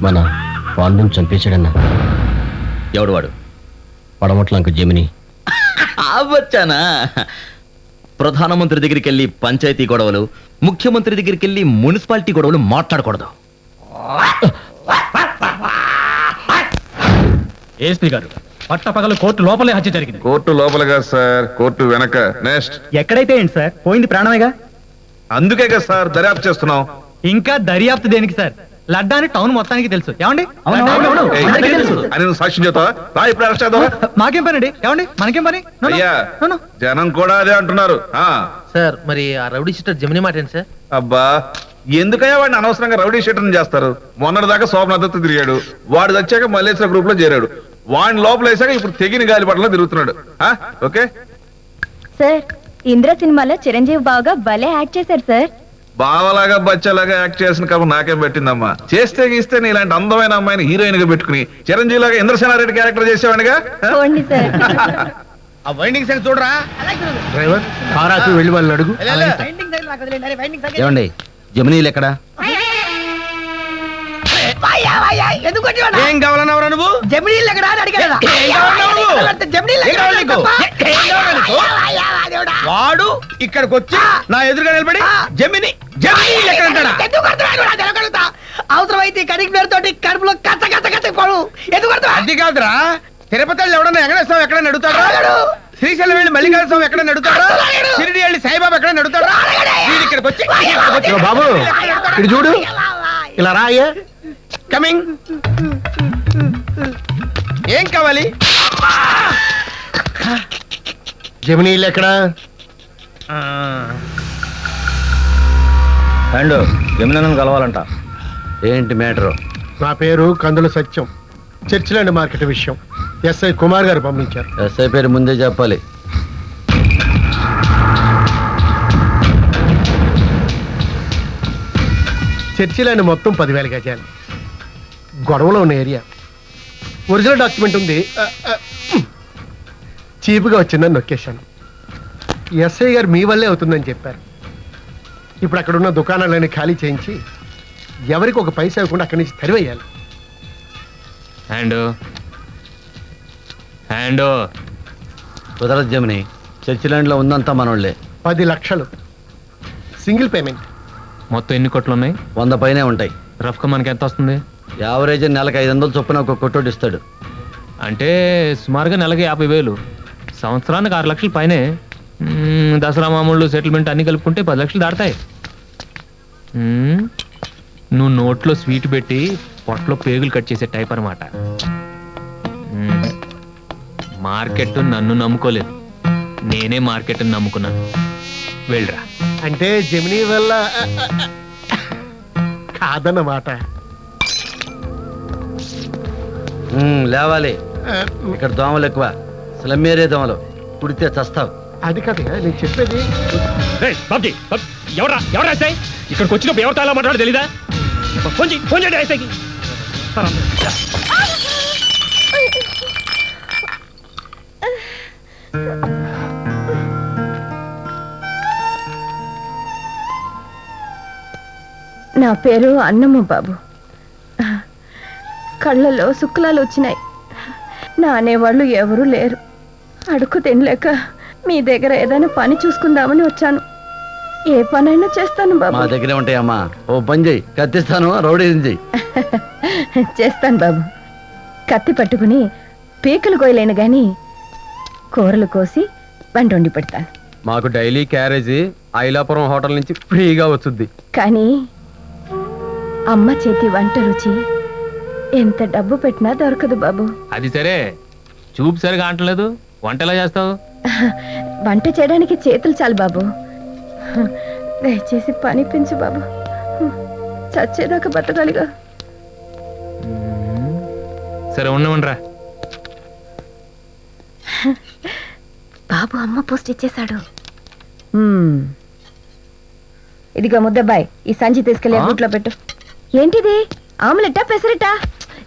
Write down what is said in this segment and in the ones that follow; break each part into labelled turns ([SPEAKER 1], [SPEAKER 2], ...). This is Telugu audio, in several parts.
[SPEAKER 1] మన వాళ్ళని చంపేశాడన్నా.
[SPEAKER 2] ఎవడు వాడు?
[SPEAKER 1] పడమట్లంక జమిని.
[SPEAKER 2] వచ్చానా? ప్రధానమంత్రి దగ్గరికి వెళ్ళి పంచాయతీ గొడవలు, ముఖ్యమంత్రి దగ్గరికి వెళ్ళి మున్సిపాలిటీ గొడవలు మాట్లాడకూడదు.
[SPEAKER 3] ఏఎస్పీ గారు, పట్టపగలు కోర్టు లోపలే హత్య జరిగింది.
[SPEAKER 4] కోర్టు లోపల కాదు సార్, కోర్టు వెనక. నెక్స్ట్.
[SPEAKER 3] ఎక్కడైతే ఏంటి సార్, పోయింది ప్రాణమేగా.
[SPEAKER 4] అందుకే కదా సార్ దర్యాప్తు చేస్తున్నాం.
[SPEAKER 3] ఇంకా దర్యాప్తు దేనికి సార్? లడ్డా అని టౌన్ మొత్తానికి తెలుసు. ఏమండి?
[SPEAKER 4] ఏయ్, అని నువ్వు సాక్ష్యం చెబుతావా? రా ఇప్పుడు అరెస్ట్ చేద్దామా?
[SPEAKER 3] మాకేం పని అండి? ఏమండి మనకేం పని?
[SPEAKER 4] అయ్యా, జనం కూడా అదే అంటున్నారు.
[SPEAKER 5] సార్ మరి ఆ రౌడీ షీటర్ జమిని మాట ఏంటి సార్?
[SPEAKER 4] అబ్బా, ఎందుకయ్యా వాడిని అనవసరంగా రౌడీ షీటర్ చేస్తారు? మొన్నటి దాకా శోభనతో తిరిగాడు, వాడు వచ్చాక మల్లేశ్వర గ్రూప్ లో చేరాడు. వాడిని లోపల వేసాక ఇప్పుడు తెగిన గాలి పట్ల తిరుగుతున్నాడు. ఓకే
[SPEAKER 6] సార్, ఇంద్ర సినిమాలో చిరంజీవి బాగా భలే యాక్ట్ చేశారు సార్.
[SPEAKER 4] బావలాగా బచ్చలాగా యాక్ట్ చేసిన కబుర్ నాకేం పెట్టిందమ్మా. చేస్తే గీస్తే నీ ఇలాంటి అందమైన అమ్మాయిని హీరోయిన్ గా పెట్టుకుని చిరంజీవిలాగా ఇంద్రసేనారెడ్డి క్యారెక్టర్ చేసేవాడిగా.
[SPEAKER 6] సార్
[SPEAKER 5] ఆ వైండింగ్ సెన్స్ చూడరా.
[SPEAKER 1] డ్రైవర్ కారాకు వెళ్ళి వాళ్ళని అడుగు. ఏమండి జమినీలు ఎక్కడా?
[SPEAKER 5] ఏం కావాలన్నావురా నువ్వు? జమినీలు ఎక్కడ వాడు ఇక్కడికి వచ్చి నా ఎదురుగా నిలబడి జమిని జమినీలు ఎక్కడ అంటాడా?
[SPEAKER 7] అవసరమైతే కడిగి పేరుతోటి కడుపులో కచ్చ కచ్చ కచ్చ పడు. ఎందుకు
[SPEAKER 5] అది కాదురా, తిరుపతిలో ఎవడన్నా వెంకటేశ్వరం ఎక్కడ నడుతాడా? శ్రీశైలం వెళ్ళి మల్లికార్జున స్వామి ఎక్కడ నడుతాడా? షిరిడి వెళ్ళి సాయిబాబా ఎక్కడ నడుతాడా? వీడు ఇక్కడికి వచ్చి
[SPEAKER 1] బాబు ఇటు చూడు, ఇలా రాయ్యా.
[SPEAKER 5] కమింగ్. ఏం కావాలి?
[SPEAKER 1] జమినీలు ఎక్కడా?
[SPEAKER 2] అండ్ జమినను కలవాలంట.
[SPEAKER 1] ఏంటి మ్యాటరు?
[SPEAKER 8] నా పేరు కందుల సత్యం. చర్చిలాండ్ మార్కెట్ విషయం ఎస్ఐ కుమార్ గారు పంపించారు.
[SPEAKER 1] ఎస్ఐ పేరు ముందే చెప్పాలి.
[SPEAKER 8] చర్చిలాండ్ మొత్తం 10,000 గజాలు, గొడవలో ఉన్న ఏరియా. ఒరిజినల్ డాక్యుమెంట్ ఉంది, చీప్గా వచ్చిందని నొక్కేశాను. ఎస్ఐ గారు మీ వల్లే అవుతుందని చెప్పారు. ఇప్పుడు అక్కడ ఉన్న దుకాణాలన్నీ ఖాళీ చేయించి ఎవరికి ఒక పైసా ఇవ్వకుండా అక్కడి నుంచి తరివేయాలి.
[SPEAKER 1] కుదరదు జమిని, చర్చిలాండ్లో ఉందంతా మనోళ్ళే.
[SPEAKER 8] 10 లక్షలు సింగిల్ పేమెంట్.
[SPEAKER 3] మొత్తం ఎన్ని కోట్లు ఉన్నాయి?
[SPEAKER 1] 100 పైనే ఉంటాయి.
[SPEAKER 3] రఫ్ గా మనకి ఎంత వస్తుంది?
[SPEAKER 1] యావరేజ్ నెలకు 500 చొప్పున ఒక కొట్టోడు ఇస్తాడు.
[SPEAKER 3] అంటే సుమారుగా నెలకి 50,000, సంవత్సరానికి 6 లక్షల పైనే. దసరా మామూలు సెటిల్మెంట్ అన్ని కలుపుకుంటే 10 లక్షలు దాడతాయి. నువ్వు నోట్లో స్వీట్ పెట్టి పొట్టలో పేగులు కట్ చేసే టైప్ అనమాట. మార్కెట్ నన్ను నమ్ముకోలేదు, నేనే మార్కెట్ నమ్ముకున్నాను. వెళ్ళరా.
[SPEAKER 8] అంటే జమినీ వల్ల కాదన్నమాట.
[SPEAKER 1] లేవాలి. ఇక్కడ దోమలు ఎక్కువ, స్లమ్మేరే దోమలు, కుడితే చస్తావు.
[SPEAKER 8] అది కాదు నేను చెప్పేది.
[SPEAKER 3] ఎవరా ఇక్కడికి వచ్చినప్పుడు ఎవరితో అలా మాట్లాడో తెలీదా? ఫోన్ చేయండి ఐసైకి.
[SPEAKER 6] నా పేరు అన్నమ్మ బాబు. కళ్ళలో శుక్లాలు వచ్చినాయి. నా అనేవాళ్ళు ఎవరూ లేరు. అడుగు తినలేక మీ దగ్గర ఏదైనా పని చూసుకుందామని వచ్చాను. ఏ పనైనా చేస్తాను బాబు.
[SPEAKER 1] మా దగ్గరే ఉంటాయమ్మా. ఓ పని చెయ్యి, కత్తిస్తాను, రౌడీ చెయ్యి.
[SPEAKER 6] చేస్తాను బాబు. కత్తి పట్టుకుని పీకలు కోయలేను గాని కూరలు కోసి వంట వండి పెడతాను.
[SPEAKER 1] మాకు డైలీ క్యారేజీ ఐలాపురం హోటల్ నుంచి ఫ్రీగా వస్తుంది.
[SPEAKER 6] కానీ అమ్మ చేతి వంట రుచి ఎంత డబ్బు పెట్టినా దొరకదు బాబు.
[SPEAKER 3] అది సరే, చూపు సరిగా అంటలేదు, వంట ఎలా చేస్తావు?
[SPEAKER 6] వంట చేయడానికి చేతులు చాలు బాబు. దయచేసి పని పెంచు బాబు, చచ్చేదాకా బతకాలిగా.
[SPEAKER 3] సరే ఉండమండ్రా.
[SPEAKER 6] బాబు అమ్మ పోస్ట్ ఇచ్చేశాడు. ఇదిగో ముద్దబ్బాయి, ఈ సంచి తీసుకెళ్ళి బూట్లో పెట్టు. ఏంటిది, ఆమ్లెట్టా పెసరట్టా?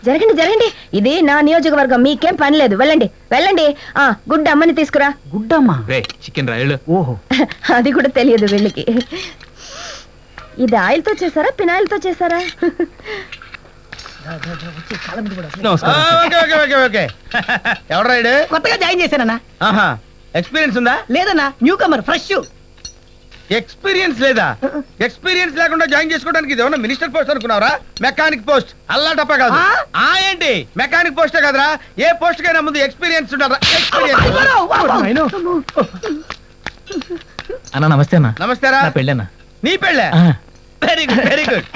[SPEAKER 6] జరగండి జరగండి, ఇది నా నియోజకవర్గం, మీకేం పని లేదు. వెళ్ళండి వెళ్ళండి. గుడ్డ అమ్మని తీసుకురా.
[SPEAKER 3] గుడ్డమ్మా? చికెన్ రాయలు. ఓహో,
[SPEAKER 6] అది కూడా తెలియదు వీళ్ళకి. ఇది ఆయిల్తో చేశారా, పినాయిల్తో చేశారా?
[SPEAKER 5] ఓకే ఓకే ఓకే ఓకే ఎవరు రైడ్
[SPEAKER 7] కొత్తగా జాయిన్ చేశానన్నా.
[SPEAKER 5] ఆహా ఎక్స్పీరియన్స్ ఉందా?
[SPEAKER 7] లేదన్నా, న్యూ కమర్, ఫ్రెష్.
[SPEAKER 5] ఎక్స్పీరియన్స్ లేదా? ఎక్స్పీరియన్స్ లేకుండా జాయిన్ చేసుకోవడానికి ఇది ఏమన్నా మినిస్టర్ పోస్ట్ అనుకున్నారా? మెకానిక్ పోస్ట్ అల్లా టప్ప కాదు. ఆ ఏంటి మెకానిక్ పోస్టే కదరా, ఏ పోస్ట్ కైనా ముందు ఎక్స్పీరియన్స్ ఉండాలా?
[SPEAKER 3] అన్న నమస్తే అన్న.
[SPEAKER 5] నమస్తేరా.
[SPEAKER 3] పెళ్ళన్నా.
[SPEAKER 5] నీ పెళ్ళే? Very good very good.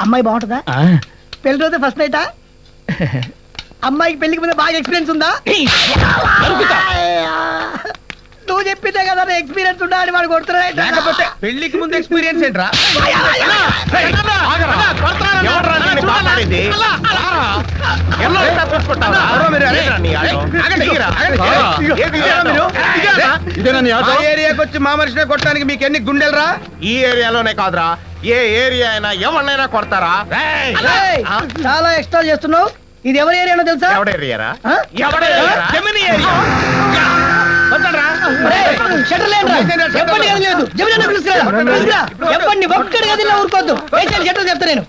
[SPEAKER 7] అమ్మాయి బాగుంటుందా? పెళ్లి రోజు ఫస్ట్ నైటా? అమ్మాయికి పెళ్లికి ముందు బాగా ఎక్స్పీరియన్స్ ఉందా? నువ్వు చెప్పిందే కదా ఎక్స్పీరియన్స్ ఉందా అని వాడు కొడుతున్నాడు.
[SPEAKER 5] లేకపోతే పెళ్లికి ముందు ఎక్స్పీరియన్స్ ఏంట్రా? ఆ ఏరియాకి వచ్చి మా మనిషినే కొట్టడానికి మీకు ఎన్ని గుండెలరా?
[SPEAKER 8] ఈ ఏరియాలోనే కాదురా, ఏ ఏరియా అయినా ఎవరినైనా కొడతారా?
[SPEAKER 7] చాలా ఎక్స్ట్రా చేస్తున్నావు. ఇది ఎవరి ఏరియానో తెలుసా?
[SPEAKER 8] ఎవడేరియారా?
[SPEAKER 7] ఆ?
[SPEAKER 5] జమిని ఏరియా.
[SPEAKER 7] షట్టర్ లేదురా. ఎప్పటి గది లేదు. జమిని పిలుస్తురా. పిలుస్తురా. ఎప్పటి ఒక్కడి గదిలో ఊరుకోద్దు. వేసాలి షట్టర్ చెప్తా నేను.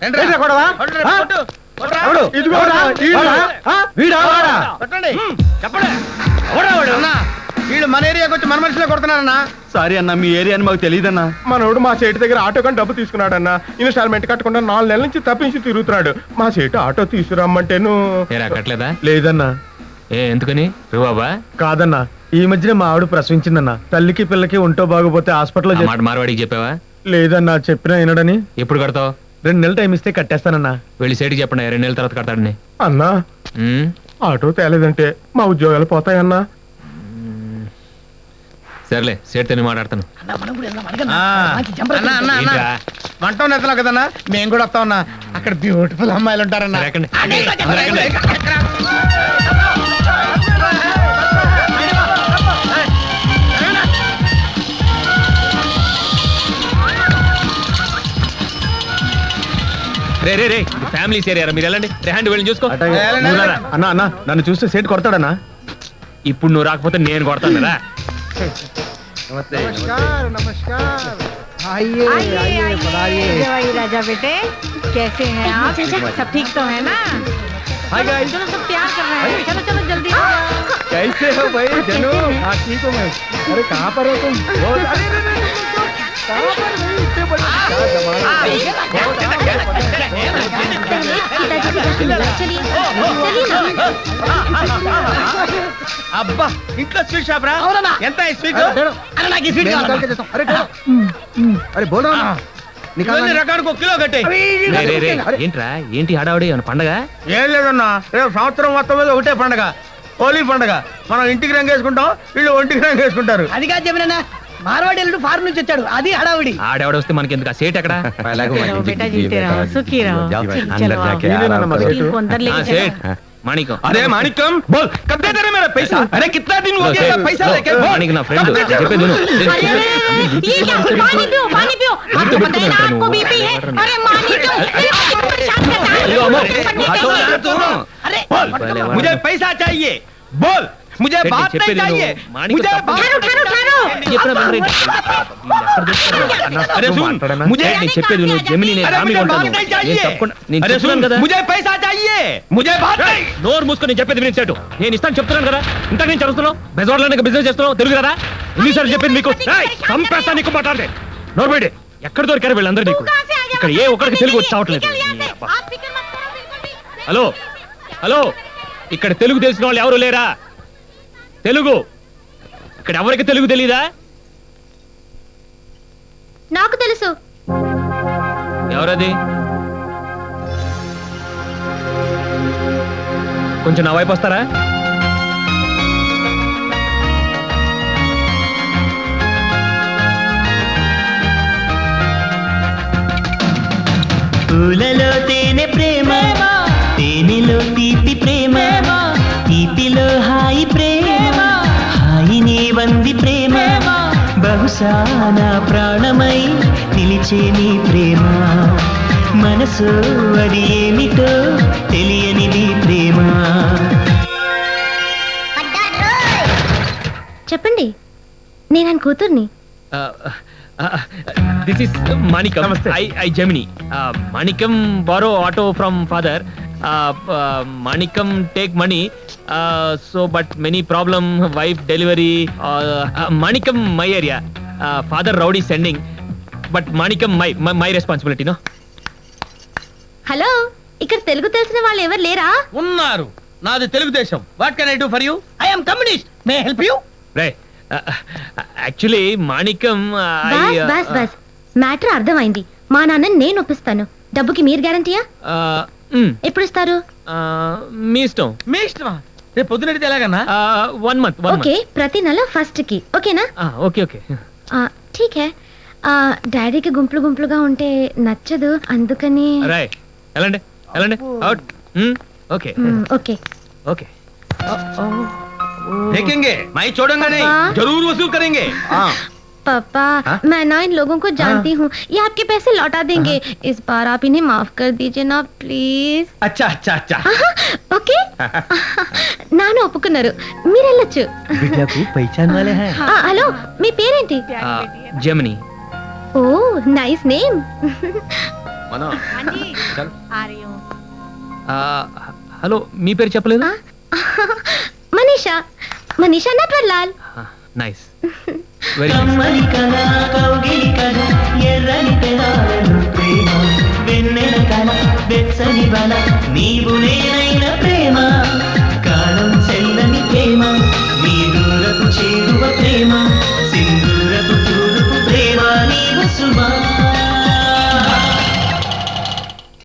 [SPEAKER 5] వీళ్ళు మన ఏరియాకి వచ్చి మన మనిషిలో కొడుతున్నారన్నా.
[SPEAKER 2] సారీ అన్న, మీ ఏరియా అని మాకు తెలియదన్నా.
[SPEAKER 8] మనోడు మా చేటి దగ్గర ఆటో కానీ డబ్బు తీసుకున్నాడన్న. ఇన్స్టాల్మెంట్ కట్టకుండా 4 నెలల నుంచి తప్పించి తిరుగుతున్నాడు. మా చేటు ఆటో తీసుకురమ్మంటేను
[SPEAKER 3] కట్టలేదా?
[SPEAKER 8] లేదన్నా.
[SPEAKER 3] ఎందుకని? బాబా
[SPEAKER 8] కాదన్నా, ఈ మధ్యన మా ఆవిడ ప్రసవించిందన్న. తల్లికి పిల్లకి ఒంటో బాగోపోతే హాస్పిటల్లో
[SPEAKER 3] మాట మార్వాడికి చెప్పావా?
[SPEAKER 8] లేదన్నా, చెప్పినా వినడని.
[SPEAKER 3] ఎప్పుడు కడతావు?
[SPEAKER 8] 2 నెలలు టైం ఇస్తే కట్టేస్తానన్నా.
[SPEAKER 3] వెళ్ళి సేటికి చెప్పండి, 2 నెలల తర్వాత కడతాడని.
[SPEAKER 8] అన్నా ఆటో తేలేదంటే మా ఉద్యోగాలు పోతాయన్నా.
[SPEAKER 3] సర్లే, సేట్తో మాట్లాడతాను. ఏంట్రా?
[SPEAKER 5] వంట నెత్తలో కదన్నా, మేము కూడా వస్తామన్నా. అక్కడ బ్యూటిఫుల్ అమ్మాయిలు ఉంటారన్నా.
[SPEAKER 3] సరే, ఎక్కండి. అందరూ ఎక్కండి. రే ఫ్యామిలీ ఏరియా, మీరు వెళ్ళండి. రెహాండ్ వెళ్ళి చూసుకో.
[SPEAKER 8] అన్నా అన్నా, నన్ను చూస్తే సేటు కొడతాడన్నా.
[SPEAKER 3] ఇప్పుడు నువ్వు రాకపోతే నేను కొడతాను కదా.
[SPEAKER 6] राजा बेटे कैसे हैं आप? सब ठीक तो है ना? चलो सब प्यार कर रहे हैं. चलो चलो जल्दी.
[SPEAKER 8] कैसे हो भाई जनू? हाँ ठीक हो मैं. अरे कहाँ पर हो तुम?
[SPEAKER 5] అబ్బా, ఇంట్లో స్వీట్ షాప్ రా. ఎంత స్వీట్?
[SPEAKER 8] अरे बोल रहा
[SPEAKER 5] రకానికి 1 కిలో కట్టే.
[SPEAKER 3] ఏంట్రా, ఏంటి హడావుడి? ఏమన్నా పండగ?
[SPEAKER 5] ఏం లేదన్నా, రేపు సంవత్సరం మొత్తం మీద ఒకటే పండగ, హోలీ పండగ. మనం ఇంటికి రంగు వేసుకుంటాం, వీళ్ళు ఒంటికి రంగు వేసుకుంటారు.
[SPEAKER 7] అది కాదు జమినన్నా, మార్వాడి ఎల్లుడు ఫారెన్ నుంచి వచ్చాడు, అది హడావుడి.
[SPEAKER 3] ఆడెవడ వస్తే మనకి ఎందుకు? ఆ సేట్ ఎక్కడ?
[SPEAKER 6] बेटा जीते रहो, सुखी रहो. चलो
[SPEAKER 3] సేట్ మాణికం.
[SPEAKER 2] అరే మాణిక్యం, బోల్ కబ్ దే రే మేరా పైసా? అరే కిतना दिन हो गया पैसा लेके?
[SPEAKER 3] మాణిక్ నా ఫ్రెండ్, చెప్పేది విను.
[SPEAKER 6] ये क्या? पानी पियो, पानी पियो. आपको पता है ना, आपको बीपी है. अरे पानी पियो. आपको परेशान करता है.
[SPEAKER 5] अरे मुझे पैसा चाहिए. बोल, मुझे बात नहीं चाहिए. मुझे अरे सुन, मुझे
[SPEAKER 3] చెప్పేది విను. జమిని నేను హామీ ఉంటాను.
[SPEAKER 5] अरे सुन, मुझे पैसा चाहिए. मुझे बात नहीं.
[SPEAKER 3] నోరు మూసుకొని చెప్పేది విని సేటు. నేను ఇస్తాను చెప్తున్నాను కదా. ఇంత నేను చదువుతున్నావు, బెజవాడలో బిజినెస్ చేస్తున్నావు, తెలుగు కదా? ఎన్నిసార్లు చెప్పింది మీకు? సంపేస్తా నీకు మాట్లాడితే. నోరు బయట. ఎక్కడ దొరికారు వీళ్ళందరూ నీకు? ఇక్కడ ఏ ఒక్కడికి తెలుగు వచ్చి చావట్లేదు. హలో హలో, ఇక్కడ తెలుగు తెలిసిన వాళ్ళు ఎవరు లేరా? తెలుగు ఇక్కడ ఎవరికి తెలుగు తెలీదా?
[SPEAKER 6] నాకు తెలుసు.
[SPEAKER 3] ఎవరది? కొంచెం నా వైపు వస్తారా?
[SPEAKER 9] పూలలో తేనె ప్రేమ, తేనెలో తీపి ప్రేమ, తీపిలో హాయి ప్రేమ, హాయిని వంది ప్రేమ, బహుశా నా ప్రాణమై నిలిచే నీ ప్రేమ, మనసు అది ఏమిటో తెలియనిది ప్రేమ.
[SPEAKER 6] చెప్పండి, నేను ఆయన కూతుర్ని.
[SPEAKER 3] This is Manikam. I Gemini. Manikam borrow auto from father. Manikam take money. So but many problem, wife delivery. Manikam my area. Father rowdy sending, but Manikam my responsibility. No.
[SPEAKER 6] Hello, ఇక్కడ తెలుగు తెలిసిన వాళ్ళు ఎవరు లేరా?
[SPEAKER 5] ఉన్నారు. నాది Telugudesam. What can I do for you?
[SPEAKER 7] I am communist. May help you?
[SPEAKER 3] రే, యాక్చువల్లీ మాణికం
[SPEAKER 6] బస్ బస్ బస్, మ్యాటర్ అర్థమైంది. మా నాన్న నేను ఒప్పిస్తాను. డబ్బుకి మీరు గ్యారంటీయా? ఎప్పుడు ఇస్తారు?
[SPEAKER 3] మీ ఇష్టం.
[SPEAKER 5] మీ ఇష్టమా? రేపు పొద్దునడితే ఎలాగన్నా?
[SPEAKER 3] 1 month.
[SPEAKER 6] ఓకే, ప్రతి నెల ఫస్ట్ కి. ఓకేనా?
[SPEAKER 3] Okay okay.
[SPEAKER 6] ఠీక్ హై. డాడీకి గుంపులు గుంపులుగా ఉంటే నచ్చదు, అందుకని.
[SPEAKER 3] రాయ్, వెళ్ళండి వెళ్ళండి. అవుట్. Okay
[SPEAKER 6] okay.
[SPEAKER 3] ఓకే.
[SPEAKER 5] देखेंगे, मैं छोड़ूंगा नहीं,
[SPEAKER 6] पापा।
[SPEAKER 5] जरूर वसूल करेंगे.
[SPEAKER 6] पापा, मैं ना इन लोगों को जानती हूँ. ये आपके पैसे लौटा देंगे. इस बार आप इन्हें माफ कर दीजिए ना प्लीज.
[SPEAKER 5] अच्छा अच्छा अच्छा.
[SPEAKER 6] ఓకే. నాన్న ఒప్పుకున్నారు, మీరు వెళ్ళొచ్చు.
[SPEAKER 5] बिटिया पहचान वाले हैं.
[SPEAKER 6] హలో, మీ పేరేంటి?
[SPEAKER 3] జెమిని.
[SPEAKER 6] ఓ, నైస్ నేమ్.
[SPEAKER 3] హలో, మీ పేరు చెప్పలేదు?
[SPEAKER 6] మనీషా. మనీషా నట్వర్లాల్.
[SPEAKER 3] నైస్. వెరీ
[SPEAKER 9] కమ్మని కళ కౌగిలి కళ ఎర్రని పెదాలను ప్రేమ వెన్నెల కళ వెచ్చని బల నీవు నేనైన ప్రేమ కాలం చెల్లని ప్రేమ నీ దూరపు చేరువ ప్రేమ